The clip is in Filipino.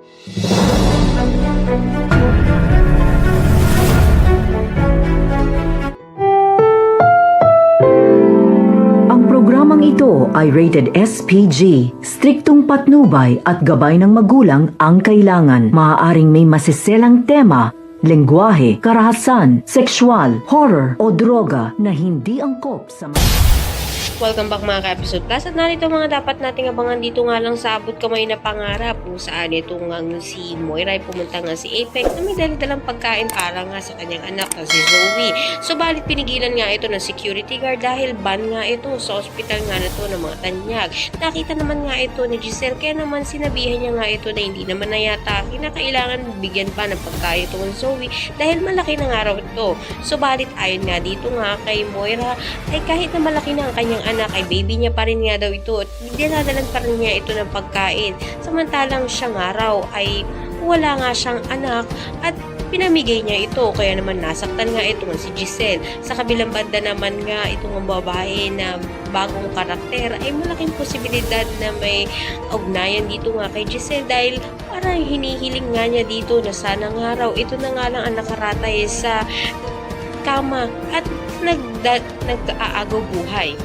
Ang programang ito ay rated SPG, striktong patnubay at gabay ng magulang ang kailangan. Maaaring may masiselang tema, lengguwahe, karahasan, sexual, horror o droga na hindi angkop sa Welcome back mga ka-episode plus at narito mga dapat nating abangan dito nga lang sa abot kamay na pangarap kung saan ito nga si Moira ay pumunta nga si Apex na may dala-dalang pagkain para nga sa kanyang anak na si Zoe. Subalit pinigilan nga ito ng security guard dahil ban nga ito sa ospital nga na to ng mga tanyag. Nakita naman nga ito ni Giselle kaya naman sinabihan niya nga ito na hindi naman na yata kinakailangan bigyan pa ng pagkain ito ng Zoe dahil malaki na nga raw ito. Subalit ayon nga dito nga kay Moira ay kahit na malaki na ang kanyang anak ay baby niya pa rin nga daw ito at dinadalan pa rin niya ito ng pagkain samantalang siya nga raw ay wala nga siyang anak at pinamigay niya ito kaya naman nasaktan nga ito si Giselle. Sa kabilang banda naman nga itong babae na bagong karakter ay malaking posibilidad na may ugnayan dito nga kay Giselle dahil parang hinihiling nga niya dito na sana nga raw ito na nga lang ang nakaratay sa kama at nag-aagaw buhay.